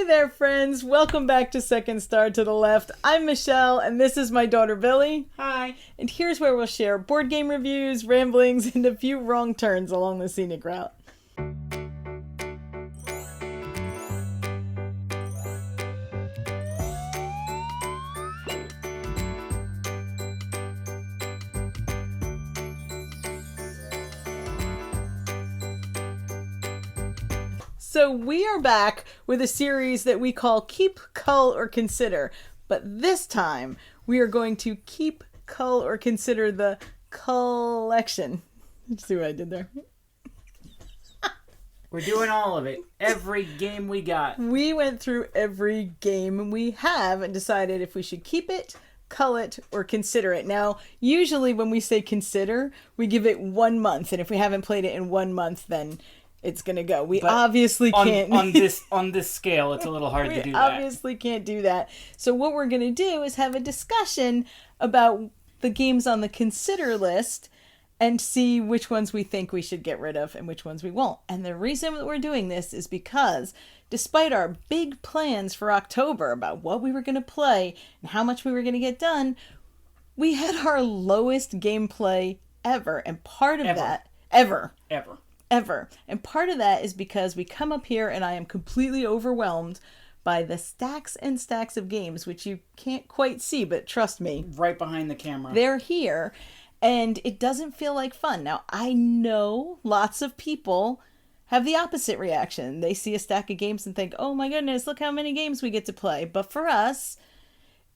Hey there, friends. Welcome back to Second Star to the Left. I'm Michelle, and this is my daughter, Billie. Hi. And here's where we'll share board game reviews, ramblings, and a few wrong turns along the scenic route. So we are back with a series that we call Keep Cull or Consider. But this time, we are going to keep cull or consider the collection. Did you see what I did there? We're doing all of it. Every game we got. We went through every game we have and decided if we should keep it, cull it, or consider it. Now, usually when we say consider, we give it 1 month. And if we haven't played it in 1 month, then it's gonna go. We obviously can't on this scale. It's a little hard to do that. We obviously can't do that. So what we're gonna do is have a discussion about the games on the consider list and see which ones we think we should get rid of and which ones we won't. And the reason that we're doing this is because despite our big plans for October about what we were gonna play and how much we were gonna get done, we had our lowest gameplay ever. And part of that ever. And part of that is because we come up here and I am completely overwhelmed by the stacks and stacks of games, which you can't quite see, but trust me. Right behind the camera. They're here, and it doesn't feel like fun. Now, I know lots of people have the opposite reaction. They see a stack of games and think, oh my goodness, look how many games we get to play. But for us,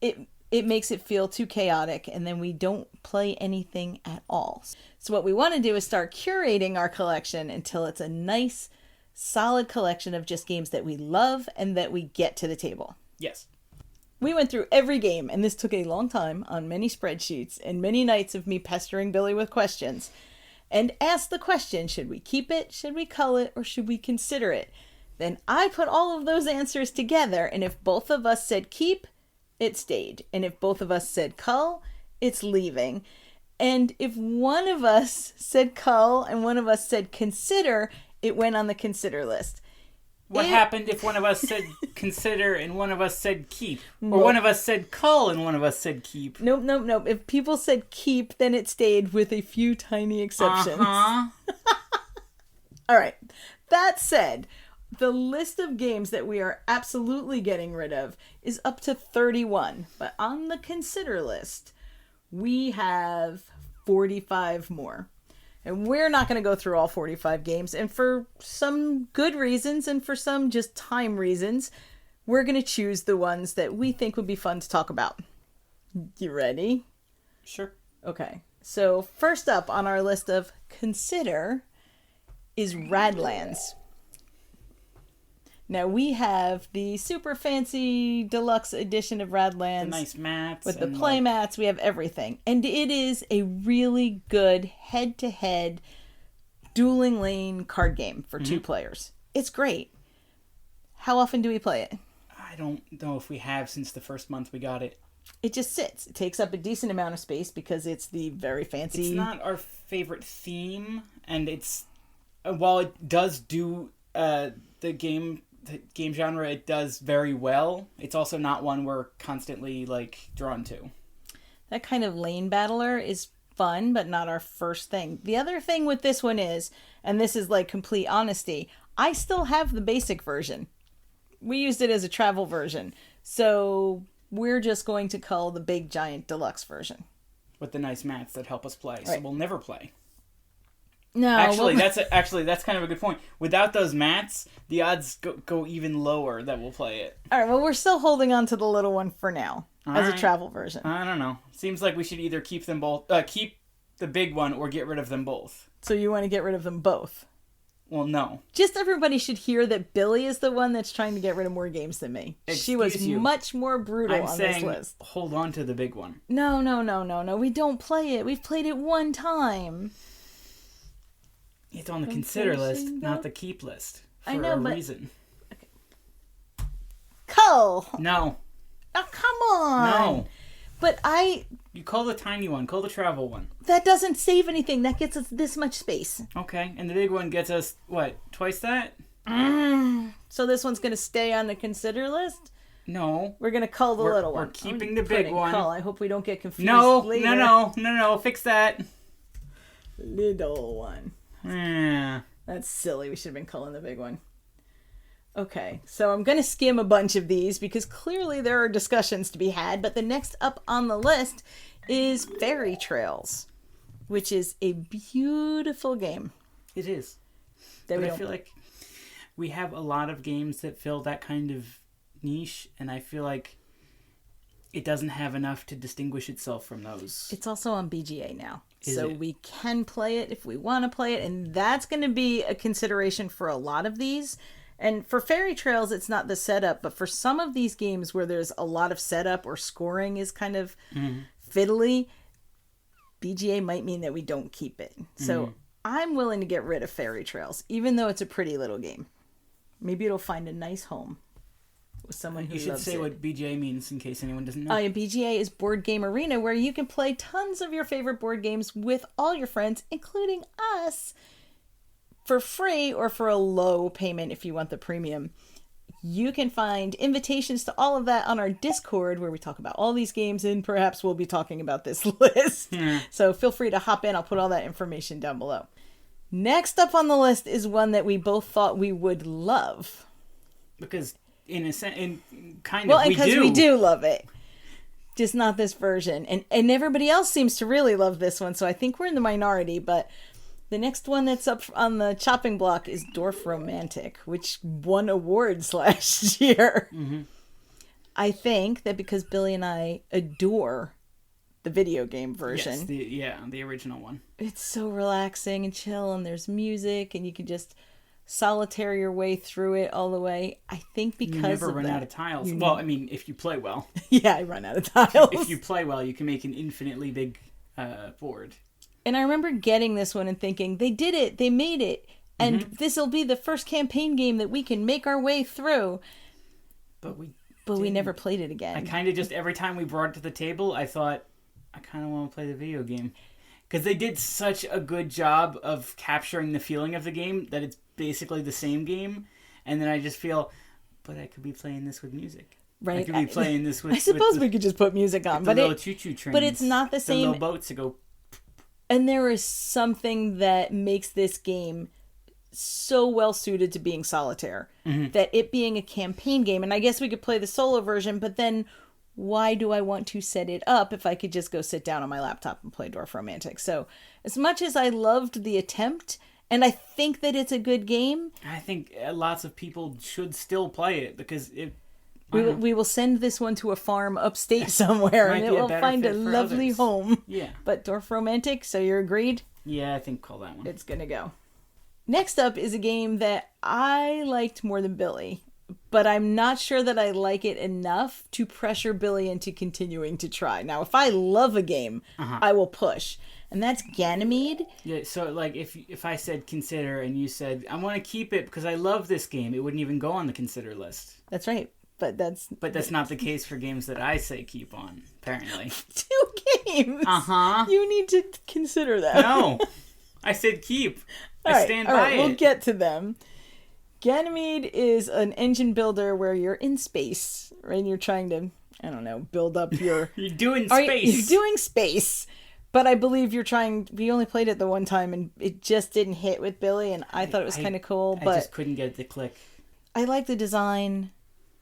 it makes it feel too chaotic, and then we don't play anything at all. So what we want to do is start curating our collection until it's a nice, solid collection of just games that we love and that we get to the table. Yes. We went through every game, and this took a long time on many spreadsheets and many nights of me pestering Billie with questions, and asked the question, should we keep it, should we cull it, or should we consider it? Then I put all of those answers together, and if both of us said keep, it stayed. And if both of us said cull, it's leaving. And if one of us said cull and one of us said consider, it went on the consider list. What happened if one of us said consider and one of us said keep? Or one of us said cull and one of us said keep? Nope. If people said keep, then it stayed with a few tiny exceptions. All right. That said, the list of games that we are absolutely getting rid of is up to 31. But on the consider list, we have 45 more. And we're not going to go through all 45 games. And for some good reasons and for some just time reasons, we're going to choose the ones that we think would be fun to talk about. You ready? Sure. Okay. So first up on our list of consider is Radlands. Now, we have the super fancy deluxe edition of Radlands. The nice mats. With the play mats. We have everything. And it is a really good head-to-head dueling lane card game for 2 players. It's great. How often do we play it? I don't know if we have since the first month we got it. It just sits. It takes up a decent amount of space because it's the very fancy... It's not our favorite theme, and it's... While it does do the game genre, it does very well. It's also not one we're constantly drawn to. That kind of lane battler is fun, but not our first thing. The other thing with this one is, and this is complete honesty, I still have the basic version. We used it as a travel version, so we're just going to cull the big giant deluxe version with the nice mats that help us play. Right. So we'll never play. No, that's kind of a good point. Without those mats, the odds go even lower that we'll play it. All right, well, we're still holding on to the little one for now as a travel version. I don't know. Seems like we should either keep them both, keep the big one, or get rid of them both. So you want to get rid of them both? Well, no. Just everybody should hear that Billie is the one that's trying to get rid of more games than me. She was much more brutal on this list. Hold on to the big one. No. We don't play it. We've played it 1 time. It's on the consider list, not the keep list. For a reason. Okay. Cull! No. Oh, come on! No. But You cull the tiny one. Cull the travel one. That doesn't save anything. That gets us this much space. Okay. And the big one gets us, what, twice that? So this one's going to stay on the consider list? No. We're going to cull the little one. We're keeping the big one. Cull. I hope we don't get confused later. No. Fix that. Little one. Yeah. That's silly. We should have been culling the big one. Okay, so I'm going to skim a bunch of these because clearly there are discussions to be had, but the next up on the list is Fairy Trails, which is a beautiful game. It is. But I feel like we have a lot of games that fill that kind of niche, and I feel like it doesn't have enough to distinguish itself from those. It's also on BGA now. Is it? We can play it if we want to play it, and that's going to be a consideration for a lot of these. And for Fairy Trails, it's not the setup, but for some of these games where there's a lot of setup or scoring is kind of fiddly, BGA might mean that we don't keep it. So I'm willing to get rid of Fairy Trails, even though it's a pretty little game. Maybe it'll find a nice home with someone who loves it. You should say what BGA means in case anyone doesn't know. BGA is Board Game Arena, where you can play tons of your favorite board games with all your friends, including us, for free or for a low payment if you want the premium. You can find invitations to all of that on our Discord, where we talk about all these games, and perhaps we'll be talking about this list. So feel free to hop in. I'll put all that information down below. Next up on the list is one that we both thought we would love. Because we do love it. Just not this version. And everybody else seems to really love this one, so I think we're in the minority, but the next one that's up on the chopping block is Dwarf Romantic, which won awards last year. I think that because Billie and I adore the video game version. Yes, the original one. It's so relaxing and chill, and there's music, and you can just solitaire your way through it all the way. I think because you never run out of tiles. Well, I mean, if you play well. Yeah, I run out of tiles. If you play well, you can make an infinitely big board. And I remember getting this one and thinking, they did it, they made it, and this will be the first campaign game that we can make our way through. But we never played it again. I kind of just, every time we brought it to the table, I thought, I kind of want to play the video game. Because they did such a good job of capturing the feeling of the game that it's basically the same game. And then I just feel, but I could be playing this with music. Right. I could be playing this with... I suppose we could just put music on. But little choo-choo trains. But it's not the same... The little boats that go... And there is something that makes this game so well suited to being solitaire. That it being a campaign game, and I guess we could play the solo version, but then why do I want to set it up if I could just go sit down on my laptop and play Dwarf Romantic? So as much as I loved the attempt, and I think that it's a good game, I think lots of people should still play it because it... We will send this one to a farm upstate somewhere, and it will find a lovely home. Yeah. But Dwarf Romantic, so you're agreed? Yeah, I think call that one. It's going to go. Next up is a game that I liked more than Billie, but I'm not sure that I like it enough to pressure Billie into continuing to try. Now, if I love a game, I will push. And that's Ganymede. Yeah, so like if I said consider and you said, I want to keep it because I love this game, it wouldn't even go on the consider list. That's right. But that's not the case for games that I say keep on, apparently. 2 games. You need to consider that. No. I said keep. I stand by it. We'll get to them. Ganymede is an engine builder where you're in space, right? And you're trying to, I don't know, build up your... You're doing space. You're doing space. But I believe we only played it the one time and it just didn't hit with Billie, and I thought it was kind of cool, but... I just couldn't get it to click. I like the design.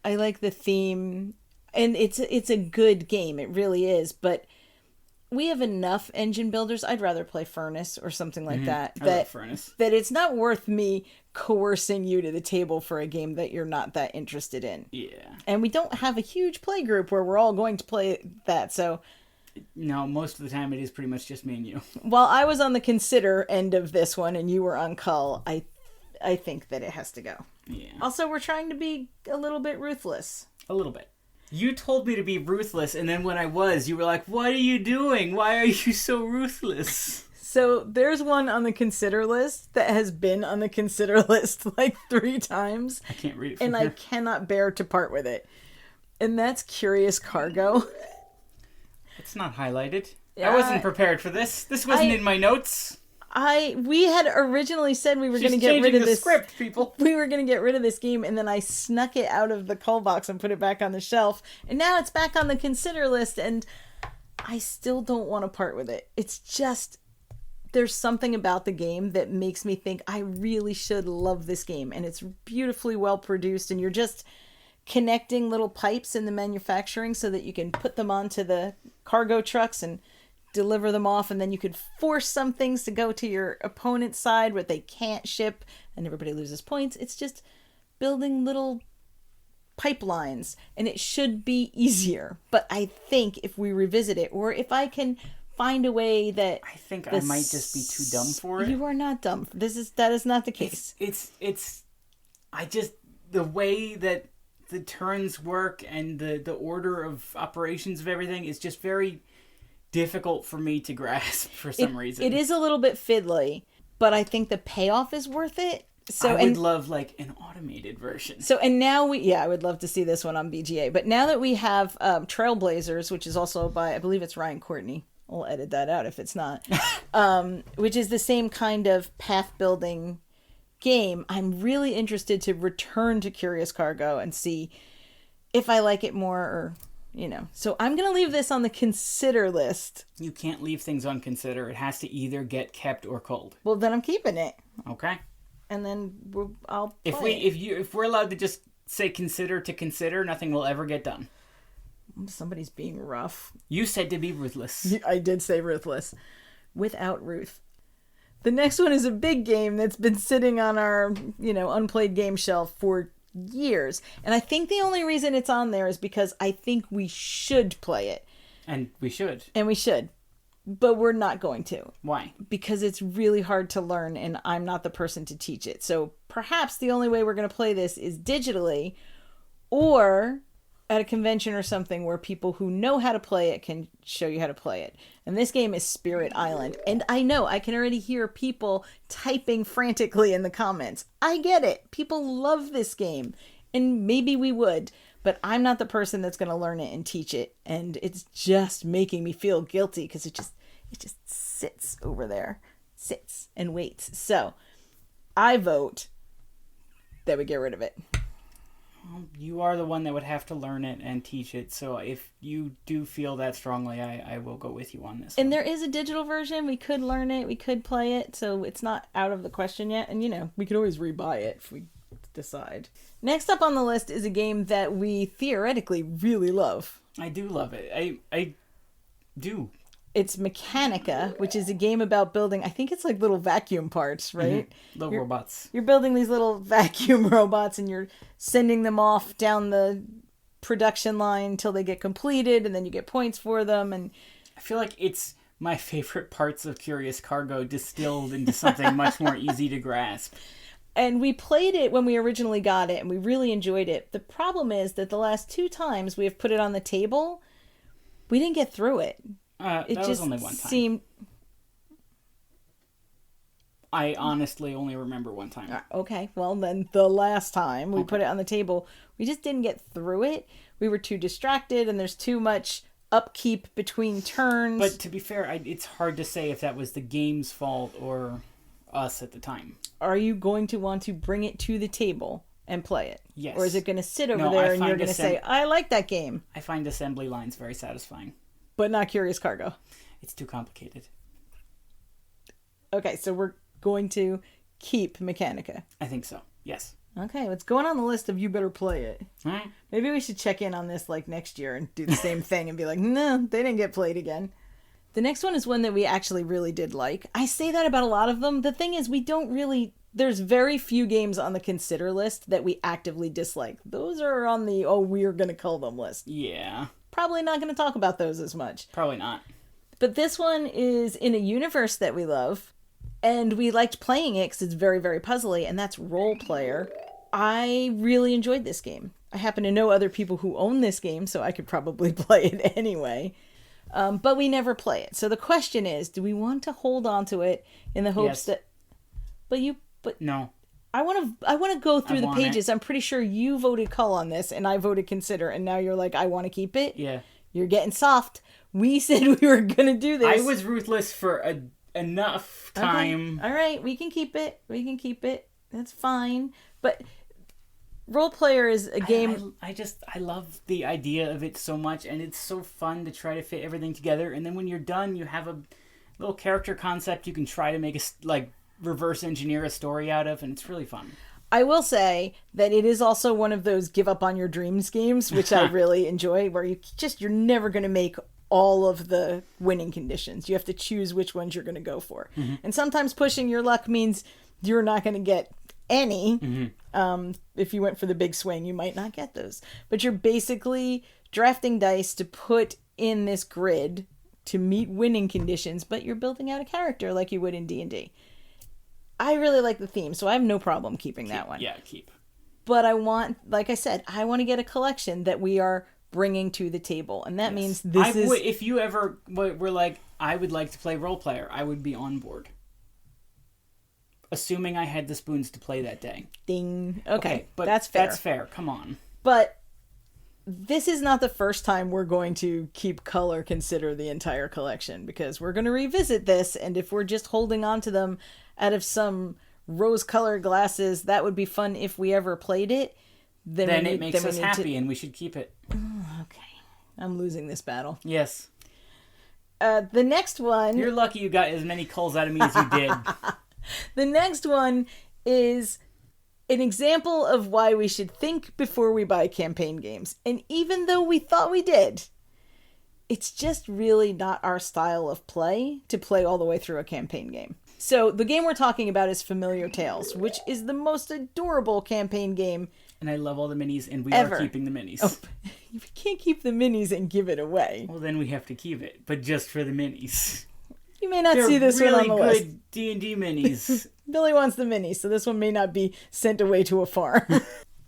I like the theme, and it's a good game. It really is, but we have enough engine builders. I'd rather play Furnace or something like that. I love Furnace. That it's not worth me coercing you to the table for a game that you're not that interested in. Yeah. And we don't have a huge play group where we're all going to play that, so... No, most of the time it is pretty much just me and you. While I was on the consider end of this one and you were on cull, I think that it has to go. Yeah. Also, we're trying to be a little bit ruthless. A little bit. You told me to be ruthless, and then when I was, you were like, what are you doing? Why are you so ruthless? So there's one on the consider list that has been on the consider list like 3 times. I can't read it from And here. I cannot bear to part with it. And that's Curious Cargo. It's not highlighted. I wasn't prepared for this. This wasn't in my notes. We had originally said we were going to get rid of this script, people. We were going to get rid of this game, and then I snuck it out of the Cull box and put it back on the shelf, and now it's back on the consider list, and I still don't want to part with it. It's just, there's something about the game that makes me think I really should love this game, and it's beautifully well produced, and you're just connecting little pipes in the manufacturing so that you can put them onto the cargo trucks and deliver them off, and then you could force some things to go to your opponent's side where they can't ship and everybody loses points. It's just building little pipelines, and it should be easier. But I think if we revisit it, or if I can find a way that I think I might just be too dumb for it. You are not dumb. That is not the case. It's I just, the way that the turns work and the order of operations of everything is just very difficult for me to grasp for some reason. It is a little bit fiddly, but I think the payoff is worth it. So I would love like an automated version. So, and now I would love to see this one on BGA. But now that we have Trailblazers, which is also by, I believe it's Ryan Courtney. We'll edit that out if it's not. Which is the same kind of path building game. I'm really interested to return to Curious Cargo and see if I like it more, or so I'm going to leave this on the consider list. You can't leave things on consider. It has to either get kept or culled. Well, then I'm keeping it. Okay. And then I'll play if we're allowed to just say consider to consider, nothing will ever get done. Somebody's being rough. You said to be ruthless. I did say ruthless. Without Ruth. The next one is a big game that's been sitting on our, unplayed game shelf for years, and I think the only reason it's on there is because I think we should play it, and we should, but we're not going to. Why? Because it's really hard to learn, and I'm not the person to teach it. So perhaps the only way we're going to play this is digitally, or at a convention or something where people who know how to play it can show you how to play it. And this game is Spirit Island. And I know, I can already hear people typing frantically in the comments. I get it. People love this game. And maybe we would. But I'm not the person that's going to learn it and teach it. And it's just making me feel guilty because it just sits over there. Sits and waits. So I vote that we get rid of it. You are the one that would have to learn it and teach it, so if you do feel that strongly, I will go with you on this. And there is a digital version. We could learn it, we could play it, so it's not out of the question yet. And we could always rebuy it if we decide. Next up on the list is a game that we theoretically really love. I do love it. I do. It's Mechanica, which is a game about building, I think it's like little vacuum parts, right? Mm-hmm. Little robots. You're building these little vacuum robots, and you're sending them off down the production line until they get completed, and then you get points for them. And I feel like it's my favorite parts of Curious Cargo distilled into something much more easy to grasp. And we played it when we originally got it, and we really enjoyed it. The problem is that the last 2 times we have put it on the table, we didn't get through it. That was only one time. I honestly only remember one time. Okay, well then the last time we put it on the table, we just didn't get through it. We were too distracted, and there's too much upkeep between turns. But to be fair, it's hard to say if that was the game's fault or us at the time. Are you going to want to bring it to the table and play it? Yes. Or is it going to sit over there and you're going to say, I like that game? I find assembly lines very satisfying. But not Curious Cargo. It's too complicated. Okay, so we're going to keep Mechanica. I think so, yes. Okay, it's going on the list of you better play it. All right. Maybe we should check in on this like next year and do the same thing and be like, no, they didn't get played again. The next one is one that we actually really did like. I say that about a lot of them. The thing is, there's very few games on the consider list that we actively dislike. Those are on the, we're going to cull them list. Yeah. Probably not going to talk about those as much. Probably not. But this one is in a universe that we love, and we liked playing it because it's very, very puzzly, and that's Role Player. I really enjoyed this game. I happen to know other people who own this game, so I could probably play it anyway. But we never play it. So the question is, do we want to hold on to it in the hopes that... But no. I want to go through the pages. I'm pretty sure you voted cull on this, and I voted consider, and now you're like, I want to keep it? Yeah. You're getting soft. We said we were going to do this. I was ruthless for enough time. Okay. All right, we can keep it. We can keep it. That's fine. But Role Player is a game. I love the idea of it so much, and it's so fun to try to fit everything together. And then when you're done, you have a little character concept you can try to make reverse engineer a story out of, and it's really fun. I will say that it is also one of those give up on your dreams games, which I really enjoy, where you're never going to make all of the winning conditions. You have to choose which ones you're going to go for. Mm-hmm. And sometimes pushing your luck means you're not going to get any. Mm-hmm. If you went for the big swing, you might not get those. But you're basically drafting dice to put in this grid to meet winning conditions, but you're building out a character like you would in D&D. I really like the theme, so I have no problem keeping that one. Yeah, keep. But I want, like I said, I want to get a collection that we are bringing to the table. And that means if you ever were like, I would like to play Role Player, I would be on board. Assuming I had the spoons to play that day. Ding. Okay, but that's fair. That's fair. Come on. But this is not the first time we're going to Keep Cull or consider the entire collection, because we're going to revisit this, and if we're just holding on to them out of some rose-colored glasses, that would be fun if we ever played it. Then it makes us happy, and we should keep it. Okay. I'm losing this battle. Yes. The next one... You're lucky you got as many culls out of me as you did. The next one is an example of why we should think before we buy campaign games. And even though we thought we did, it's just really not our style of play to play all the way through a campaign game. So the game we're talking about is Familiar Tales, which is the most adorable campaign game. And I love all the minis, and we ever. Are keeping the minis. Oh, we can't keep the minis and give it away. Well, then we have to keep it, but just for the minis. You may not see this one on the list. They're really good D&D minis. Billy wants the minis, so this one may not be sent away to a farm.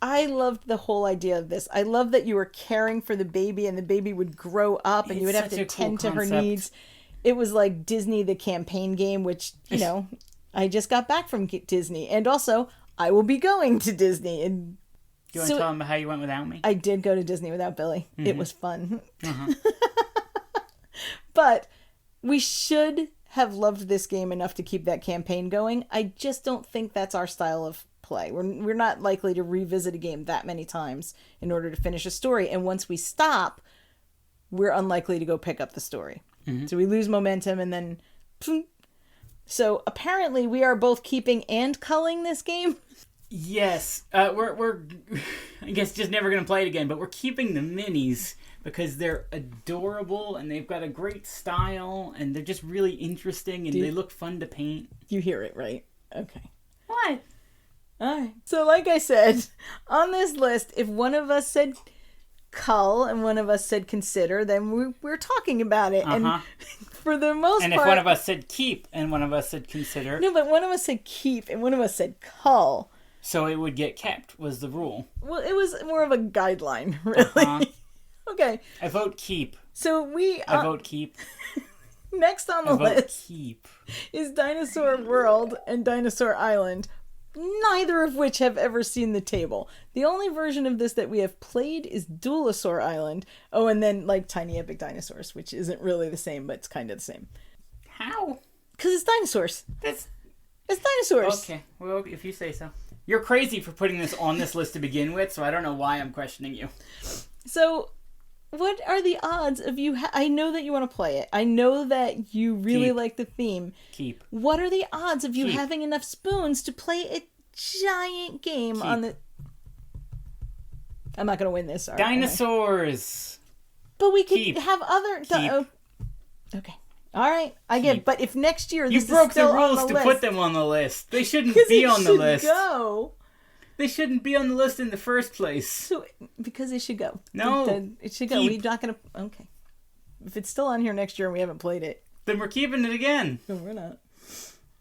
I loved the whole idea of this. I love that you were caring for the baby, and the baby would grow up, and you would have to tend to her needs. It was like Disney the campaign game, which, I just got back from Disney. And also, I will be going to Disney. And do you want to tell them how you went without me? I did go to Disney without Billy. Mm-hmm. It was fun. Uh-huh. But we should have loved this game enough to keep that campaign going. I just don't think that's our style of play. We're not likely to revisit a game that many times in order to finish a story. And once we stop, we're unlikely to go pick up the story. Mm-hmm. So we lose momentum and then... So apparently we are both keeping and culling this game. Yes. We're I guess just never going to play it again, but we're keeping the minis because they're adorable and they've got a great style and they're just really interesting and they look fun to paint. You hear it, right? Okay. What? All right. So like I said, on this list, if one of us said cull and one of us said consider, then we're talking about it. Uh-huh. And for the most part... And if one of us said keep and one of us said consider... No, but one of us said keep and one of us said cull. So it would get kept, was the rule. Well, it was more of a guideline, really. Uh-huh. Okay. I vote keep. So I vote keep. Next on the list keep. Is Dinosaur World and Dinosaur Island, neither of which have ever seen the table. The only version of this that we have played is Duelosaur Island. Oh, and then like Tiny Epic Dinosaurs, which isn't really the same, but it's kind of the same. How? Because it's dinosaurs. It's dinosaurs. Okay, well, if you say so. You're crazy for putting this on this list to begin with, so I don't know why I'm questioning you. So, what are the odds of you... I know that you want to play it. I know that you really like the theme. Keep. What are the odds of you having enough spoons to play a giant game on the... I'm not going to win this. Sorry. Dinosaurs. But we could have other... Okay. All right. I get it. But if next year you this broke is still the rules on the to list, put them on the list. They shouldn't be on the list. Go. They shouldn't be on the list in the first place. So, because it should go. No. It should go. We're not going to... Okay. If it's still on here next year and we haven't played it... Then we're keeping it again. No, we're not.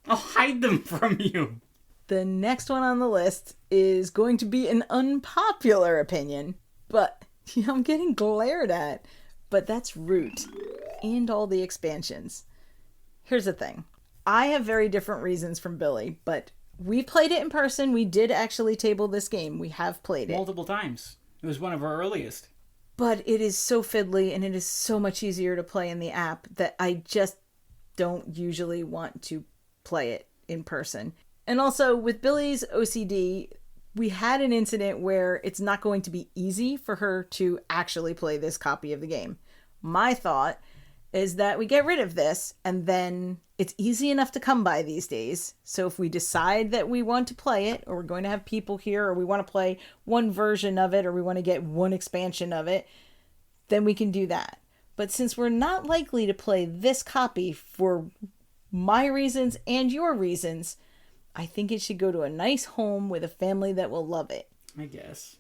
I'll hide them from you. The next one on the list is going to be an unpopular opinion, but I'm getting glared at. But that's Root and all the expansions. Here's the thing. I have very different reasons from Billy, but we played it in person. We did actually table this game. We have played it. Multiple times. It was one of our earliest. But it is so fiddly and it is so much easier to play in the app that I just don't usually want to play it in person. And also with Billie's OCD, we had an incident where it's not going to be easy for her to actually play this copy of the game. My thought is that we get rid of this, and then it's easy enough to come by these days. So if we decide that we want to play it, or we're going to have people here, or we want to play one version of it, or we want to get one expansion of it, then we can do that. But since we're not likely to play this copy for my reasons and your reasons, I think it should go to a nice home with a family that will love it. I guess.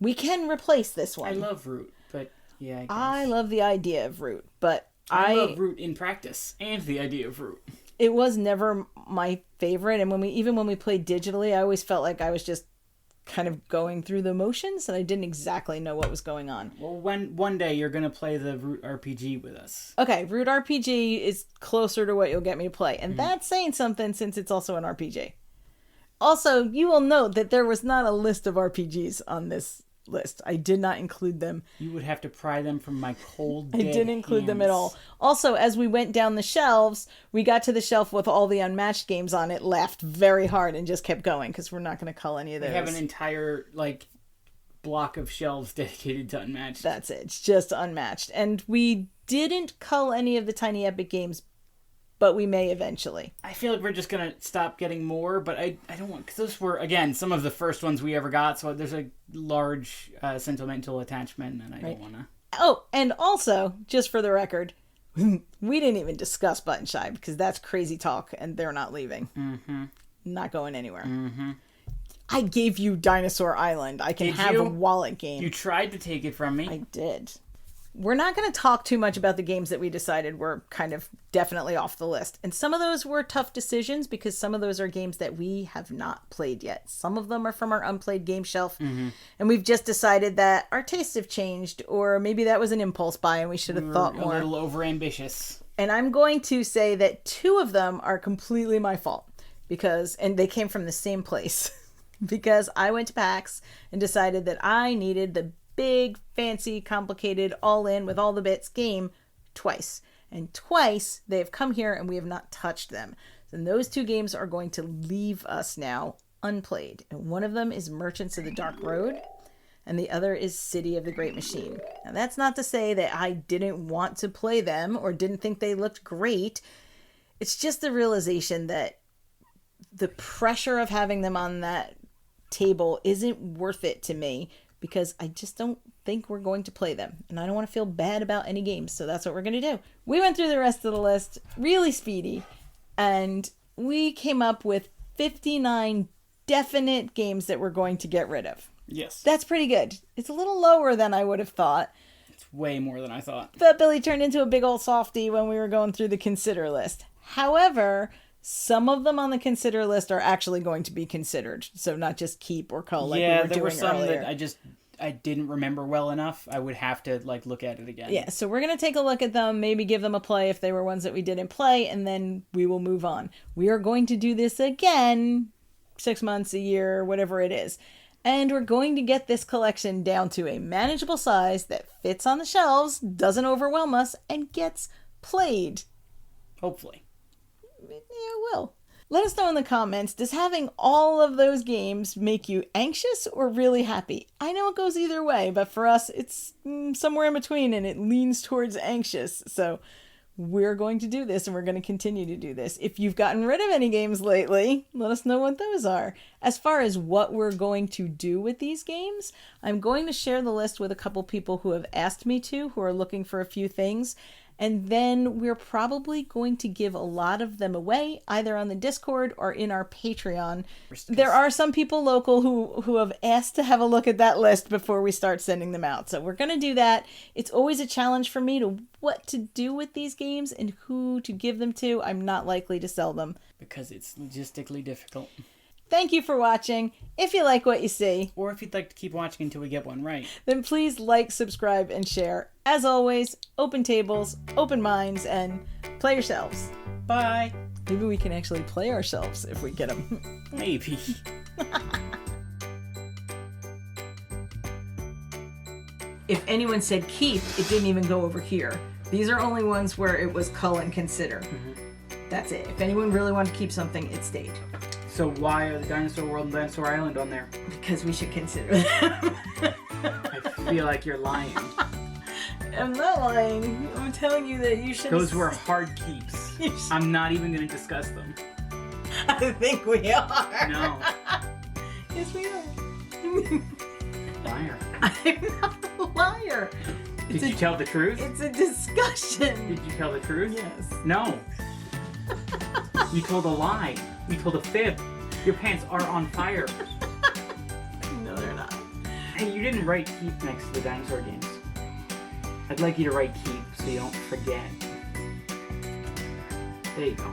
We can replace this one. I love Root, but yeah, I guess. I love the idea of Root, but I love Root in practice and the idea of Root. It was never my favorite, and when we played digitally, I always felt like I was just kind of going through the motions, and I didn't exactly know what was going on. Well, one day you're going to play the Root RPG with us. Okay, Root RPG is closer to what you'll get me to play, and that's saying something since it's also an RPG. Also, you will note that there was not a list of RPGs on this list. I did not include them. You would have to pry them from my cold I didn't include them at all. Also, as we went down the shelves, we got to the shelf with all the unmatched games on it, laughed very hard, and just kept going because we're not going to cull any of those. We have an entire block of shelves dedicated to unmatched. That's it. It's just unmatched. And we didn't cull any of the Tiny Epic games, but we may eventually. I feel like we're just going to stop getting more, but I don't want... Because those were, again, some of the first ones we ever got, so there's a large sentimental attachment, and I don't want to... Oh, and also, just for the record, we didn't even discuss Button Shy, because that's crazy talk, and they're not leaving. Mm-hmm. Not going anywhere. Mm-hmm. I gave you Dinosaur Island. I can have a wallet game. You tried to take it from me. I did. We're not going to talk too much about the games that we decided were kind of definitely off the list. And some of those were tough decisions because some of those are games that we have not played yet. Some of them are from our unplayed game shelf. Mm-hmm. And we've just decided that our tastes have changed, or maybe that was an impulse buy and we should have thought more. A little overambitious. And I'm going to say that 2 of them are completely my fault and they came from the same place. Because I went to PAX and decided that I needed the big, fancy, complicated, all-in with all the bits game twice. And twice they have come here and we have not touched them. And those 2 games are going to leave us now unplayed. And one of them is Merchants of the Dark Road, and the other is City of the Great Machine. Now that's not to say that I didn't want to play them or didn't think they looked great. It's just the realization that the pressure of having them on that table isn't worth it to me, because I just don't think we're going to play them. And I don't want to feel bad about any games, so that's what we're going to do. We went through the rest of the list really speedy, and we came up with 59 definite games that we're going to get rid of. Yes. That's pretty good. It's a little lower than I would have thought. It's way more than I thought. But Billy turned into a big old softie when we were going through the consider list. However, some of them on the consider list are actually going to be considered. So not just keep or cull like we were doing earlier. Yeah, there were some that I didn't remember well enough. I would have to look at it again. Yeah, so we're going to take a look at them, maybe give them a play if they were ones that we didn't play, and then we will move on. We are going to do this again 6 months, a year, whatever it is. And we're going to get this collection down to a manageable size that fits on the shelves, doesn't overwhelm us, and gets played. Hopefully. Yeah, it will. Let us know in the comments, does having all of those games make you anxious or really happy? I know it goes either way, but for us, it's somewhere in between, and it leans towards anxious. So we're going to do this, and we're going to continue to do this. If you've gotten rid of any games lately, let us know what those are. As far as what we're going to do with these games, I'm going to share the list with a couple people who have asked me to, who are looking for a few things. And then we're probably going to give a lot of them away, either on the Discord or in our Patreon. There are some people local who have asked to have a look at that list before we start sending them out. So we're going to do that. It's always a challenge for me to what to do with these games and who to give them to. I'm not likely to sell them. Because it's logistically difficult. Thank you for watching. If you like what you see, or if you'd like to keep watching until we get one right, then please like, subscribe, and share. As always, open tables, open minds, and play yourselves. Bye. Maybe we can actually play ourselves if we get them. Maybe. If anyone said keep, it didn't even go over here. These are only ones where it was cull and consider. That's it. If anyone really wanted to keep something, it stayed. So why are the Dinosaur World and Dinosaur Island on there? Because we should consider them. I feel like you're lying. I'm not lying. I'm telling you that you should. Those were hard keeps. I'm not even going to discuss them. I think we are. No. Yes, we are. Liar. I'm not a liar. Did you tell the truth? It's a discussion. Did you tell the truth? Yes. No. You told a lie. You told a fib. Your pants are on fire. No, they're not. Hey, you didn't write keep next to the dinosaur games. I'd like you to write keep so you don't forget. There you go.